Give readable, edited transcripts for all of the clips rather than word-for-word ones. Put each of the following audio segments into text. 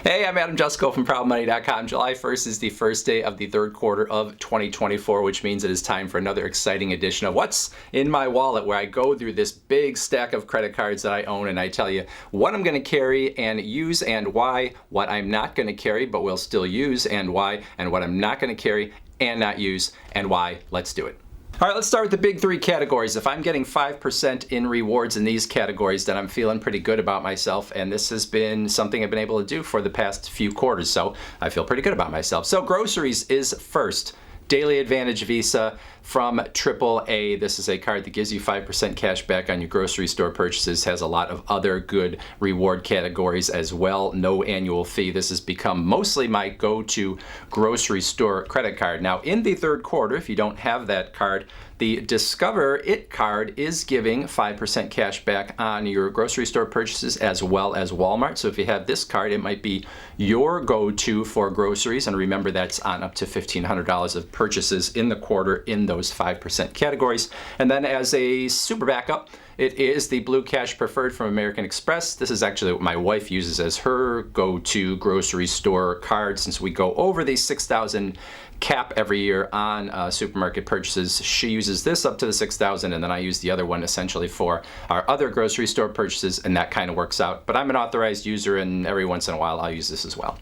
Hey, I'm Jusko from ProudMoney.com. July 1st is the first day of the third quarter of 2024, which means it is time for another exciting edition of What's in My Wallet, where I go through this big stack of credit cards that I own and I tell you what I'm going to carry and use and why, what I'm not going to carry but will still use and why, and what I'm not going to carry and not use and why. Let's do it. All right, let's start with the big three categories. If I'm getting 5% in rewards in these categories, then I'm feeling pretty good about myself, and this has been something I've been able to do for the past few quarters, so I feel pretty good about myself. So groceries is first. Daily Advantage Visa from AAA. This is a card that gives you 5% cash back on your grocery store purchases, has a lot of other good reward categories as well. No annual fee. This has become mostly my go-to grocery store credit card. Now, in the third quarter, if you don't have that card, the Discover It card is giving 5% cash back on your grocery store purchases as well as Walmart. So if you have this card, it might be your go-to for groceries. And remember, that's on up to $1,500 of purchases in the quarter in those 5% categories. And then as a super backup, it is the Blue Cash Preferred from American Express. This is actually what my wife uses as her go-to grocery store card. Since we go over the $6,000 cap every year on supermarket purchases, she uses this up to the $6,000, and then I use the other one essentially for our other grocery store purchases, and that kind of works out. But I'm an authorized user, and every once in a while I'll use this as well.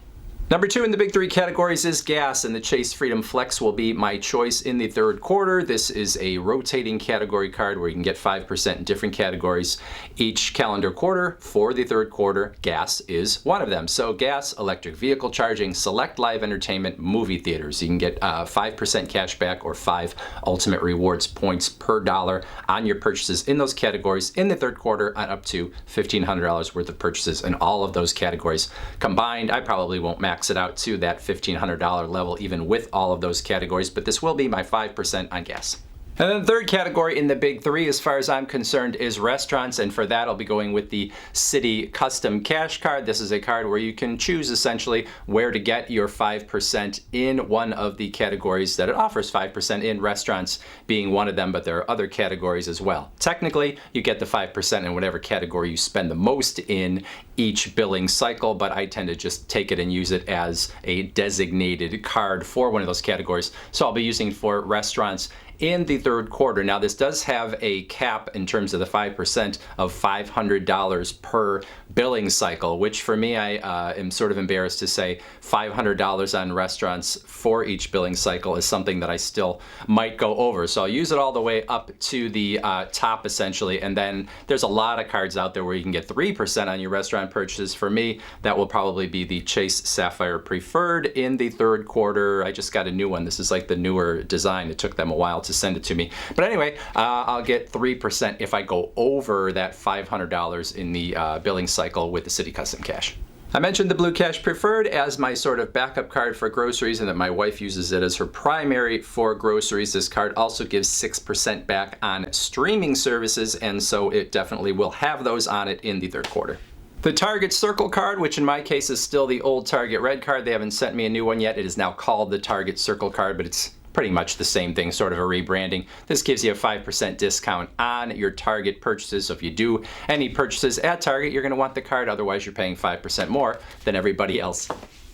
Number two in the big three categories is gas, and the Chase Freedom Flex will be my choice in the third quarter. This is a rotating category card where you can get 5% in different categories each calendar quarter. For the third quarter, gas is one of them. So gas, electric vehicle charging, select live entertainment, movie theaters. You can get 5% cash back or 5 ultimate rewards points per dollar on your purchases in those categories in the third quarter on up to $1,500 worth of purchases in all of those categories. Combined, I probably won't max it out to that $1,500 level even with all of those categories, but this will be my 5% on gas. And then the third category in the big three, as far as I'm concerned, is restaurants, and for that I'll be going with the Citi Custom Cash Card. This is a card where you can choose essentially where to get your 5% in one of the categories that it offers 5% in, restaurants being one of them, but there are other categories as well. Technically, you get the 5% in whatever category you spend the most in each billing cycle, but I tend to just take it and use it as a designated card for one of those categories. So I'll be using it for restaurants in the third quarter. Now, this does have a cap in terms of the 5% of $500 per billing cycle, which for me, I am sort of embarrassed to say $500 on restaurants for each billing cycle is something that I still might go over. So I'll use it all the way up to the top essentially, and then there's a lot of cards out there where you can get 3% on your restaurant purchases. For me, that will probably be the Chase Sapphire Preferred in the third quarter. I just got a new one. This is like the newer design. It took them a while to send it to me. But anyway, I'll get 3% if I go over that $500 in the billing cycle with the Citi Custom Cash. I mentioned the Blue Cash Preferred as my sort of backup card for groceries, and that my wife uses it as her primary for groceries. This card also gives 6% back on streaming services, and so it definitely will have those on it in the third quarter. The Target Circle card, which in my case is still the old Target Red card. They haven't sent me a new one yet. It is now called the Target Circle card, but it's pretty much the same thing, sort of a rebranding. This gives you a 5% discount on your Target purchases. So if you do any purchases at Target, you're going to want the card. Otherwise, you're paying 5% more than everybody else.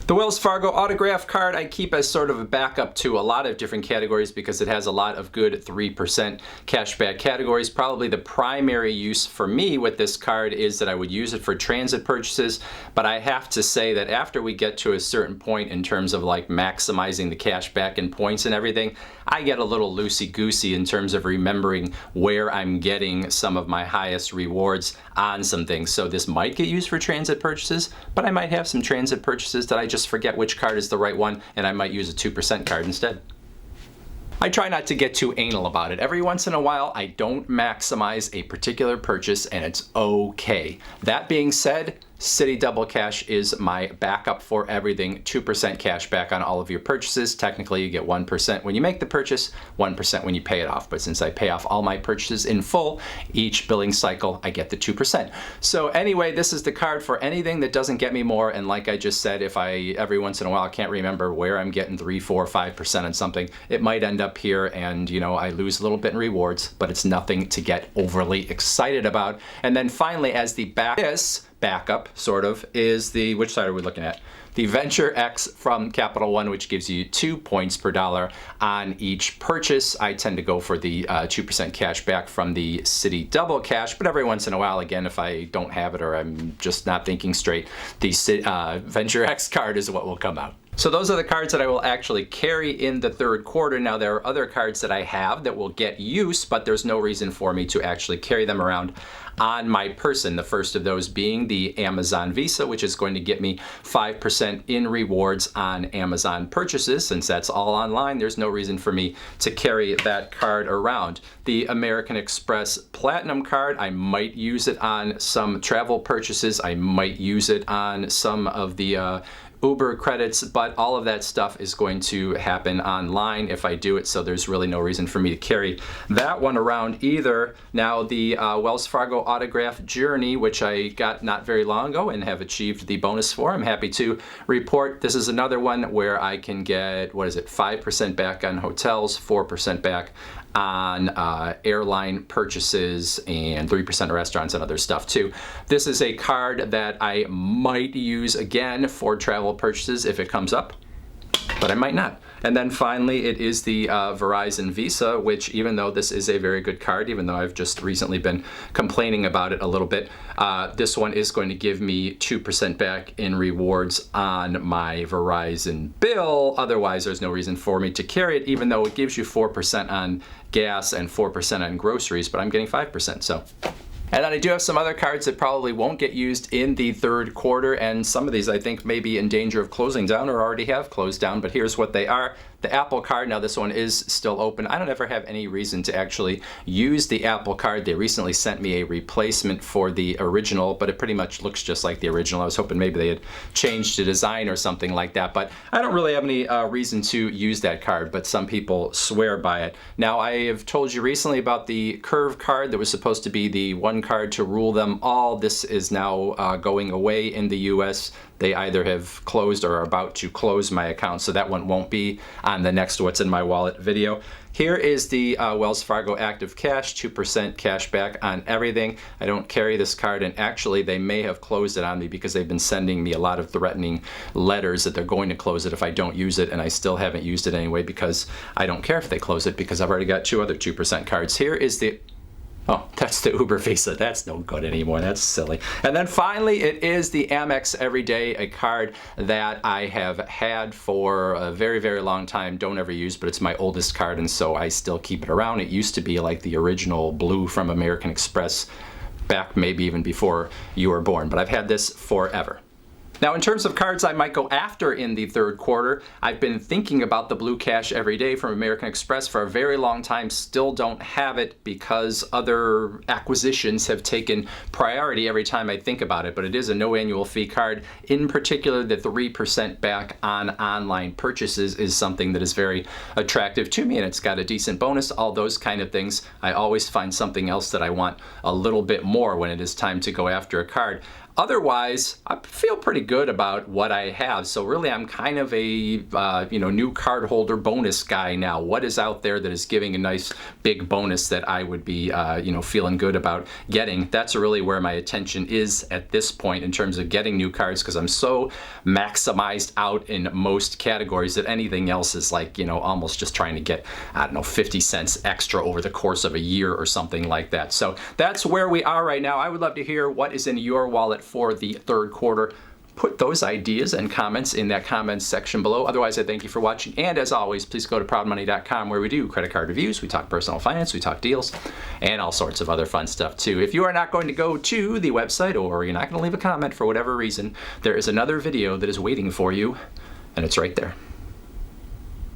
The Wells Fargo Autograph card I keep as sort of a backup to a lot of different categories because it has a lot of good 3% cashback categories. Probably the primary use for me with this card is that I would use it for transit purchases, but I have to say that after we get to a certain point in terms of like maximizing the cashback and points and everything, I get a little loosey-goosey in terms of remembering where I'm getting some of my highest rewards on some things. So this might get used for transit purchases, but I might have some transit purchases that I just forget which card is the right one, and I might use a 2% card instead. I try not to get too anal about it. Every once in a while, I don't maximize a particular purchase, and it's okay. That being said, Citi Double Cash is my backup for everything. 2% cash back on all of your purchases. Technically, you get 1% when you make the purchase, 1% when you pay it off. But since I pay off all my purchases in full, each billing cycle, I get the 2%. So anyway, this is the card for anything that doesn't get me more. And like I just said, if I every once in a while can't remember where I'm getting 3, 4, 5% on something, it might end up here and, you know, I lose a little bit in rewards, but it's nothing to get overly excited about. And then finally, as the backup, sort of, is the, which side are we looking at? The Venture X from Capital One, which gives you 2 points per dollar on each purchase. I tend to go for the 2% cash back from the Citi Double Cash, but every once in a while, again, if I don't have it or I'm just not thinking straight, the Venture X card is what will come out. So those are the cards that I will actually carry in the third quarter. Now there are other cards that I have that will get use, but there's no reason for me to actually carry them around on my person. The first of those being the Amazon Visa, which is going to get me 5% in rewards on Amazon purchases. Since that's all online, there's no reason for me to carry that card around. The American Express Platinum card, I might use it on some travel purchases. I might use it on some of the Uber credits, but all of that stuff is going to happen online if I do it, so there's really no reason for me to carry that one around either. Now the Wells Fargo Autograph Journey, which I got not very long ago and have achieved the bonus for, I'm happy to report this is another one where I can get, what is it, 5% back on hotels, 4% back on airline purchases, and 3% of restaurants and other stuff too. This is a card that I might use again for travel purchases if it comes up, but I might not. And then finally, it is the Verizon Visa, which even though this is a very good card, even though I've just recently been complaining about it a little bit, this one is going to give me 2% back in rewards on my Verizon bill. Otherwise, there's no reason for me to carry it, even though it gives you 4% on gas and 4% on groceries, but I'm getting 5%, so. And then I do have some other cards that probably won't get used in the third quarter, and some of these I think may be in danger of closing down or already have closed down, but here's what they are. The Apple card, now this one is still open. I don't ever have any reason to actually use the Apple card. They recently sent me a replacement for the original, but it pretty much looks just like the original. I was hoping maybe they had changed the design or something like that, but I don't really have any reason to use that card, but some people swear by it. Now, I have told you recently about the Curve card that was supposed to be the one card to rule them all. This is now going away in the US. They either have closed or are about to close my account, so that one won't be on the next What's in My Wallet video. Here is the Wells Fargo Active Cash, 2% cash back on everything. I don't carry this card, and actually they may have closed it on me because they've been sending me a lot of threatening letters that they're going to close it if I don't use it, and I still haven't used it anyway because I don't care if they close it because I've already got 2 other 2% cards. Here is the Oh, that's the Uber Visa. That's no good anymore. That's silly. And then finally, it is the Amex Everyday, a card that I have had for a very, very long time. Don't ever use, but it's my oldest card, and so I still keep it around. It used to be like the original blue from American Express back maybe even before you were born, but I've had this forever. Now, in terms of cards I might go after in the third quarter, I've been thinking about the Blue Cash Everyday from American Express for a very long time. Still don't have it because other acquisitions have taken priority every time I think about it, but it is a no annual fee card. In particular, the 3% back on online purchases is something that is very attractive to me, and it's got a decent bonus, all those kind of things. I always find something else that I want a little bit more when it is time to go after a card. Otherwise, I feel pretty good about what I have. So really, I'm kind of a new card holder bonus guy now. What is out there that is giving a nice big bonus that I would be feeling good about getting? That's really where my attention is at this point in terms of getting new cards, because I'm so maximized out in most categories that anything else is like, almost just trying to get, 50 cents extra over the course of a year or something like that. So that's where we are right now. I would love to hear what is in your wallet for the third quarter. Put those ideas and comments in that comments section below. Otherwise, I thank you for watching. And as always, please go to proudmoney.com, where we do credit card reviews, we talk personal finance, we talk deals, and all sorts of other fun stuff too. If you are not going to go to the website, or you're not going to leave a comment for whatever reason, there is another video that is waiting for you, and it's right there.